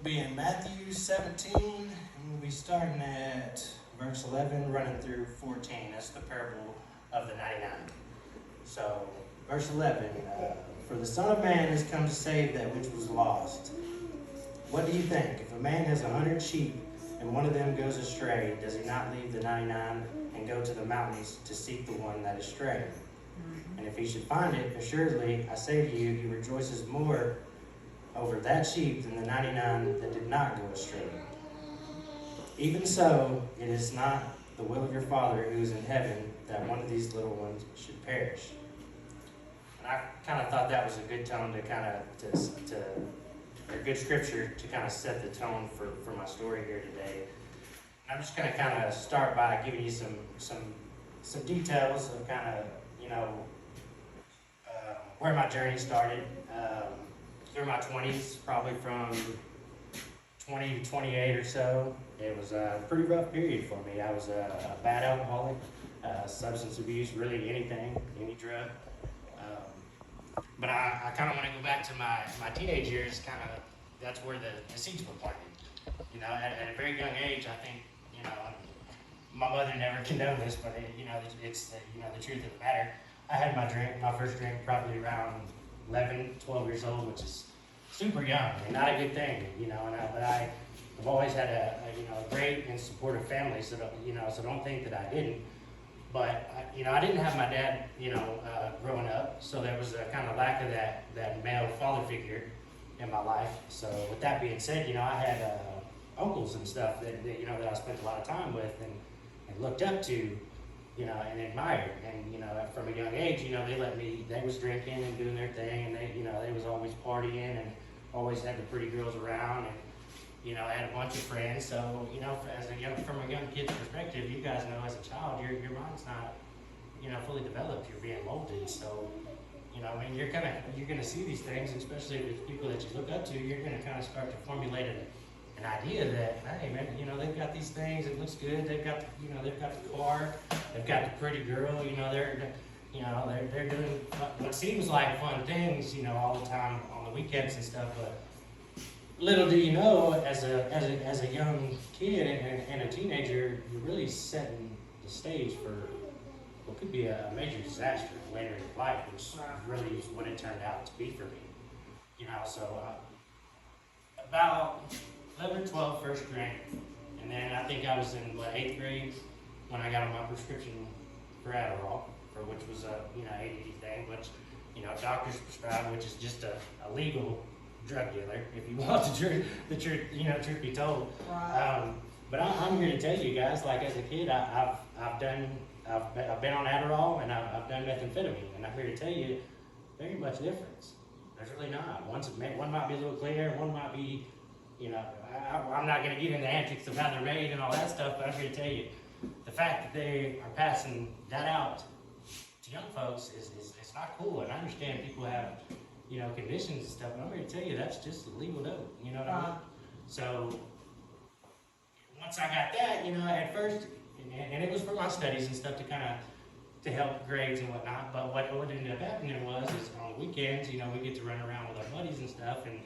be in Matthew 17, and we'll be starting at verse 11, running through 14. That's the parable of the 99. So, verse 11, for the Son of Man has come to save that which was lost. What do you think? If a man has 100 sheep, and one of them goes astray, does he not leave the 99 and go to the mountains to seek the one that is strayed? And if he should find it, assuredly, I say to you, he rejoices more over that sheep than the 99 that did not go astray. Even so, it is not the will of your Father who is in heaven that one of these little ones should perish. And I kind of thought that was a good tone or good scripture to kind of set the tone for my story here today. And I'm just going to kind of start by giving you some details of kind of, where my journey started. Through my 20s, probably from 20 to 28 or so, it was a pretty rough period for me. I was a bad alcoholic, substance abuse, really anything, any drug. But I kind of want to go back to my teenage years. That's where the seeds were planted. At a very young age, I think, my mother never condoned this, but it's the truth of the matter. I had my first drink probably around 11, 12 years old, which is super young and not a good thing, but I've always had a great and supportive family, so don't think that I didn't. But I didn't have my dad, growing up, so there was a kind of lack of that male father figure in my life. So with that being said, I had uncles and stuff that I spent a lot of time with and looked up to, and admired. And from a young age, they was drinking and doing their thing, and they was always partying and always had the pretty girls around, and I had a bunch of friends. So from a young kid's perspective, you guys know, as a child, your mind's not fully developed. You're being molded. So you're gonna see these things, especially with people that you look up to. You're gonna kind of start to formulate an idea that, hey man, they've got these things, it looks good, they've got the car, they've got the pretty girl, they're doing what seems like fun things, all the time on the weekends and stuff. But little do you know, as a young kid and a teenager, you're really setting the stage for what could be a major disaster later in life, which really is what it turned out to be for me. So about 11 or 12 first drink, and then I think I was in 8th grade when I got on my prescription for Adderall, which was a ADD thing, which doctors prescribe, which is just a legal drug dealer, if you want the truth be told. Right. But I'm here to tell you guys, like, as a kid, I've been on Adderall and I've done methamphetamine, and I'm here to tell you, there ain't much difference. There's really not. One might be a little cleaner, one might be, I'm not going to get into the antics of how they're made and all that stuff, but I'm here to tell you, the fact that they are passing that out to young folks is it's not cool. And I understand people have, conditions and stuff, but I'm here to tell you, that's just a legal dope. You know what I mean? So once I got that, at first, and it was for my studies and stuff to help grades and whatnot. But what ended up happening is on the weekends, we get to run around with our buddies and stuff, and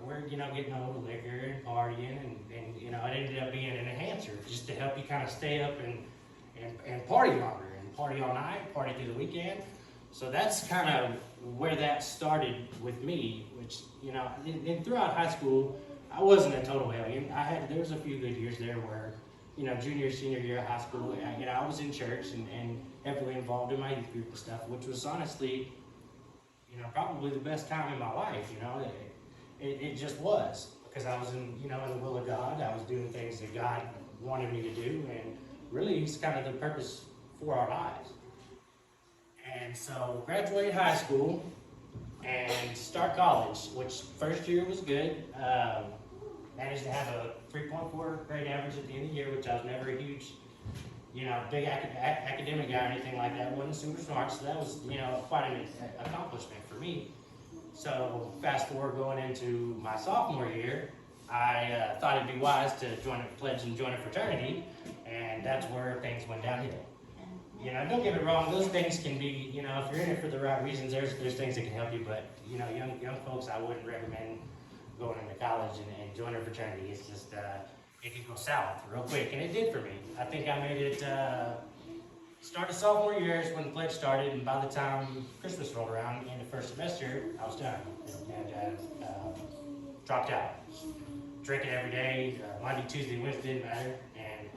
we're getting old liquor and partying, and it ended up being an enhancer just to help you kind of stay up and party longer and party all night, party through the weekend. So that's kind of where that started with me, which and throughout high school, I wasn't a total alien. There was a few good years there where junior, senior year of high school, I was in church and heavily involved in my youth group and stuff, which was honestly, probably the best time in my life. It just was, because I was in the will of God. I was doing things that God wanted me to do, and really it's kind of the purpose for our lives. And so graduate high school and start college, which first year was good. Managed to have a 3.4 grade average at the end of the year, which I was never a huge, big academic guy or anything like that. Wasn't super smart, so that was, quite an accomplishment for me. So fast forward going into my sophomore year, I thought it'd be wise to pledge and join a fraternity, and that's where things went downhill. Don't get me wrong, those things can be, if you're in it for the right reasons, there's things that can help you, but young folks, I wouldn't recommend going into college and joining a fraternity. It's just, it could go south real quick, and it did for me. I think I made it, started sophomore year is when the pledge started, and by the time Christmas rolled around in the first semester, I was done, and dropped out. Drinking every day, Monday, Tuesday, Wednesday, didn't matter, and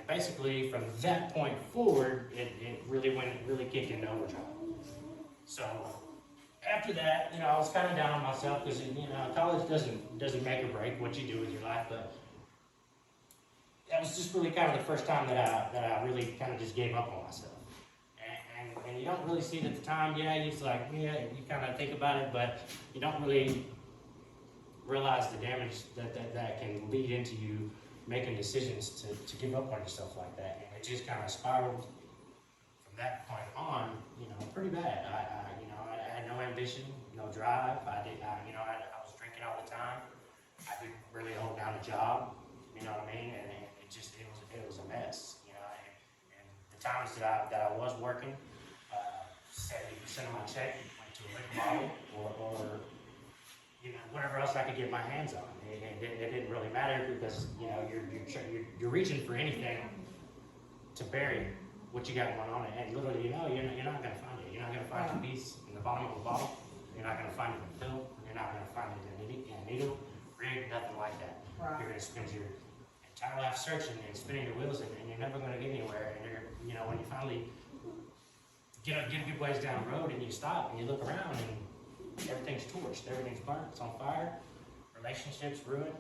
basically from that point forward, it really kicked into overdrive. So after that, I was kind of down on myself because college doesn't make or break what you do with your life, but that was just really kind of the first time that I really kind of just gave up on myself. And you don't really see it at the time. Yeah, you kind of think about it, but you don't really realize the damage that can lead into you making decisions to give up on yourself like that. And it just kind of spiraled from that point on, pretty bad. I had no ambition, no drive. I was drinking all the time. I didn't really hold down a job, you know what I mean? And it was a mess, and the times that I was working, 70% of my check went to a liquor bottle or whatever else I could get my hands on. It didn't really matter because you're reaching for anything to bury what you got going on, and literally you're not going to find it. You're not going to find a piece in the bottom of a bottle. You're not going to find it in a pill. You're not going to find it in a needle, rig, nothing like that. Right. You're going to spend your entire life searching and spinning your wheels, and you're never going to get anywhere. And when you finally get a good ways down the road and you stop and you look around and everything's torched, everything's burnt, it's on fire, relationships ruined.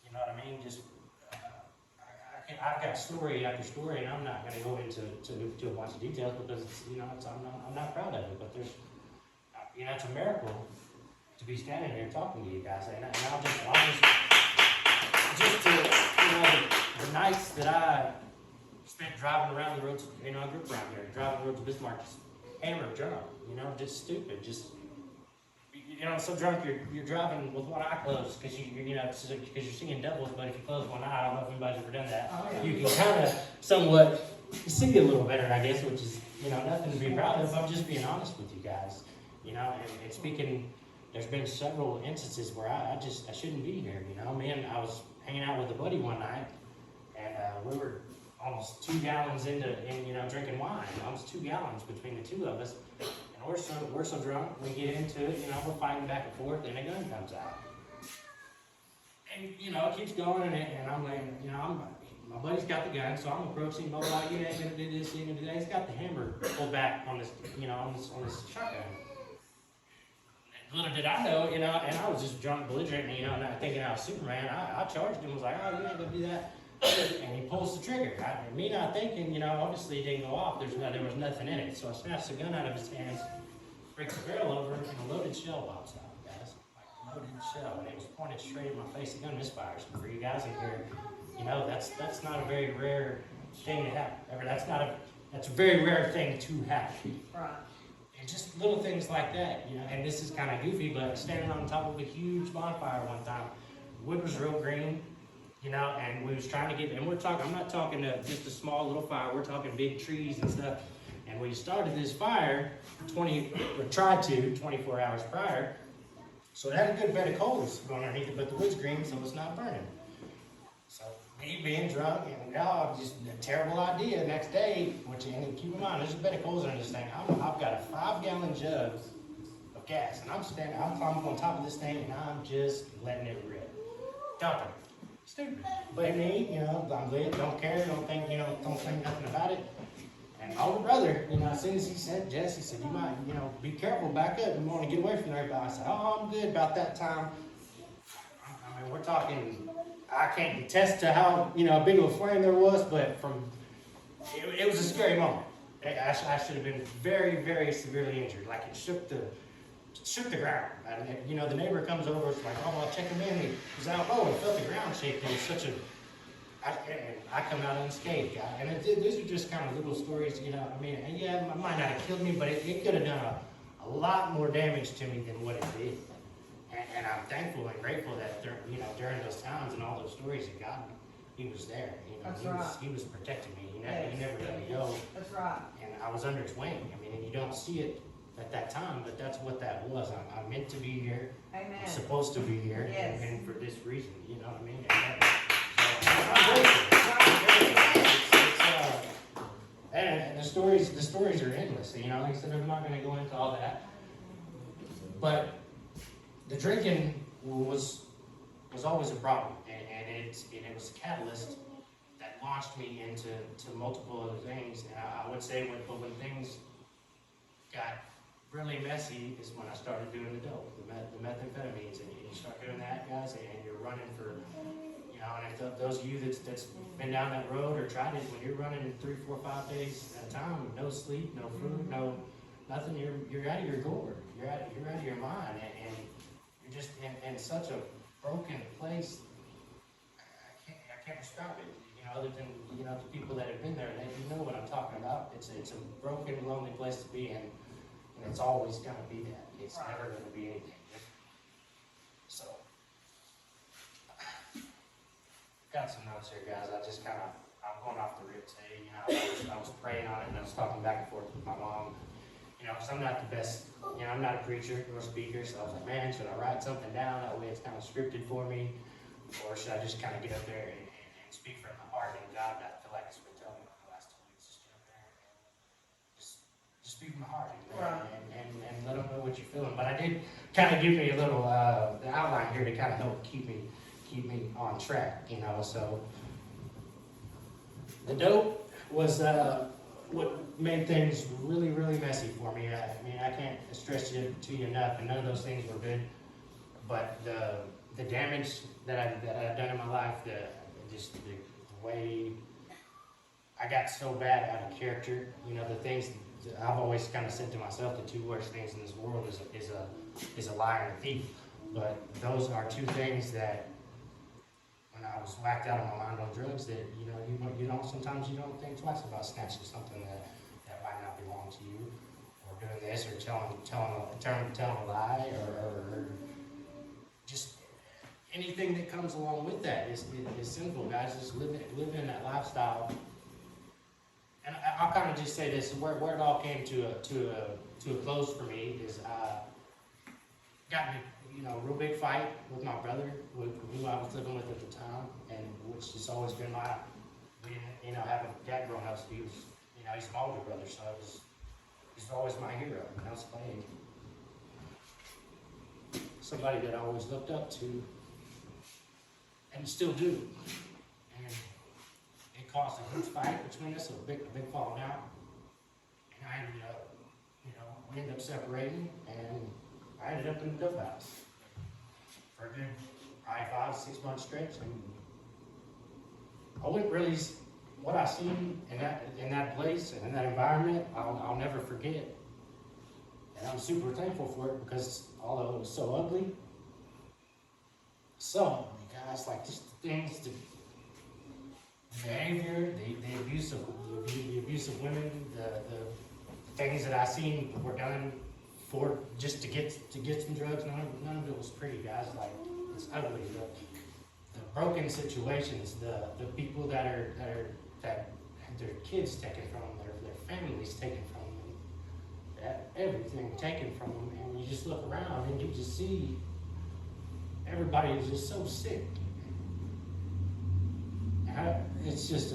You know what I mean? Just I've got story after story, and I'm not going to go into a bunch of details because I'm not proud of it. But there's it's a miracle to be standing here talking to you guys, and I'll just the nights that I spent driving around the roads, I grew up around here, driving the roads of Bismarck, just hammered drunk, just stupid, just, so drunk you're driving with one eye closed because you're seeing doubles, but if you close one eye, I don't know if anybody's ever done that. Oh, yeah. You can kind of somewhat see a little better, I guess, which is, nothing to be proud of. I'm just being honest with you guys, and speaking, there's been several instances where I shouldn't be here, I was hanging out with a buddy one night, and we were almost 2 gallons into drinking wine. Almost 2 gallons between the two of us, and we're so drunk. We get into it, we're fighting back and forth, and a gun comes out, and it keeps going, and I'm like, my buddy's got the gun, so I'm approaching him. Oh, you ain't gonna do this, you ain't gonna do that. He's got the hammer pulled back on this, on this shotgun. Little did I know, and I was just drunk, belligerent, not thinking I was Superman. I charged him, was like, oh, you ain't gonna do that. And he pulls the trigger. Me not thinking, obviously it didn't go off. There was nothing in it. So I snatched the gun out of his hands, breaks the barrel over, and a loaded shell pops out, guys. Like loaded shell. And it was pointed straight at my face. The gun misfires. For you guys in here, that's not a very rare thing to happen. That's a very rare thing to happen. Right. And just little things like that, and this is kind of goofy, but standing on top of a huge bonfire one time, wood was real green, and we was trying to get, and I'm not talking just a small little fire, we're talking big trees and stuff, and we started this fire 24 hours prior, so it had a good bed of coals going underneath it, but the wood's green, so it's not burning. So me being drunk, and just a terrible idea next day, and keep in mind, there's a bed of coals under this thing. I've got a 5-gallon jug of gas, and I'm climbing on top of this thing, and I'm just letting it rip. Dumping. Stupid. But me, I'm lit, don't care, don't think nothing about it. And my older brother, as soon as he said, Jesse said, you might, be careful, back up, we want to get away from there. But I said, oh, I'm good. About that time, I mean, we're talking, I can't attest to how, big of a flame there was, but it was a scary moment. I should have been very, very severely injured. Like it shook the ground. And, the neighbor comes over, it's like, oh, I'll check him in. He was out, and felt the ground shake. It was such I come out unscathed, guy. And these are just kind of little stories, it might not have killed me, but it could have done a lot more damage to me than what it did. And I'm thankful and grateful that during those times and all those stories that God, He was there. He was protecting me. He never let me go. That's right. And I was under His wing. And you don't see it at that time, but that's what that was. I'm meant to be here. Amen. I'm supposed to be here, Yes. and for this reason, you know what I mean? I'm grateful. And the stories are endless. You know, like I said, I'm not going to go into all that. But the drinking was always a problem, and it was a catalyst that launched me into multiple other things. And I would say when things got really messy is when I started doing the dope, the methamphetamines, and you start doing that, guys, and you're running for, you know, and if those of you that's been down that road or tried it, when you're running 3, 4, 5 days at a time, no sleep, no food, no nothing, you're out of your gourd, you're out of your mind, and you're just in such a broken place. I can't describe it, you know, other than, you know, the people that have been there, they know what I'm talking about. It's a broken, lonely place to be in. And it's always going to be that. It's never going to be anything different. So, got some notes here, guys. I'm going off the rip today. You know, I was praying on it, and I was talking back and forth with my mom. You know, because I'm not the best, you know, I'm not a preacher or a speaker. So I was like, man, should I write something down? That way it's kind of scripted for me. Or should I just kind of get up there and speak from my heart? And God, I feel like it's been telling me the last 2 weeks, just get up there and just speak from my heart. And let them know what you're feeling. But I did kind of give me a little the outline here to kind of help keep me on track, you know. So the dope was what made things really, really messy for me. I mean, I can't stress it to you enough, and none of those things were good. But the damage that I've done in my life, the way I got so bad out of character, you know, the things. I've always kind of said to myself, the 2 worst things in this world is a liar and a thief. But those are 2 things that, when I was whacked out of my mind on drugs, that you know sometimes you don't think twice about snatching something that might not belong to you, or doing this, or telling a lie, or just anything that comes along with that is sinful, guys. Just living that lifestyle. And I'll kind of just say this: where it all came to a close for me is got me, you know, a real big fight with my brother, who I was living with at the time, and which has always been we didn't, you know, have a dad growing up, so he was, you know, he's my older brother, so he's always my hero. And I was playing somebody that I always looked up to, and still do. And it caused a huge fight between us, a big falling out. And I ended up, you know, we ended up separating, and I ended up in the dope house for a good probably 5-6 month stretch. And I wouldn't really, what I seen in that place and in that environment, I'll never forget. And I'm super thankful for it, because although it was so ugly, so many guys, like just the things, the behavior, the abuse of women, the things that I seen were done for just to get some drugs. None of it was pretty, guys. Like, it's ugly. The broken situations, the people that had their kids taken from them, their families taken from them, everything taken from them, and you just look around and you just see everybody is just so sick. It's just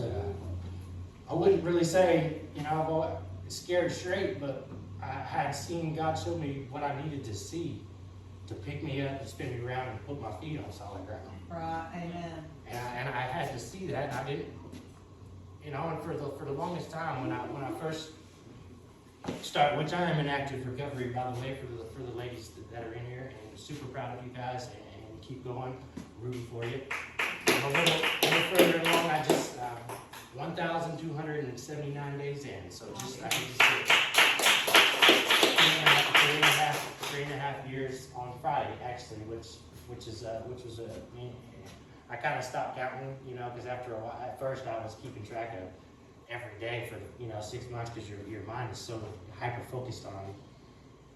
I wouldn't really say, you know, I've always scared straight, but I had seen God show me what I needed to see to pick me up and spin me around and put my feet on solid ground. Right, amen. And I had to see that, and I didn't, you know, and for the longest time when I first started, which I am in active recovery, by the way, for the ladies that are in here, and super proud of you guys, and keep going, rooting for you. I'm a little further along. I just 1,279 days in, so just I can just say 3.5 years on Friday, actually, which was I kind of stopped counting, you know, because after a while, at first I was keeping track of every day for 6 months, because your mind is so hyper focused on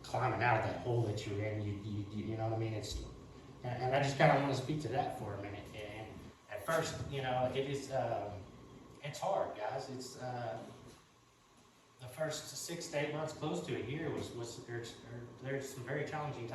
climbing out of that hole that you're in. You know what I mean? And I just kind of want to speak to that for a minute. And at first, you know, it is it's hard, guys. It's the first 6 to 8 months, close to a year, there's some very challenging times.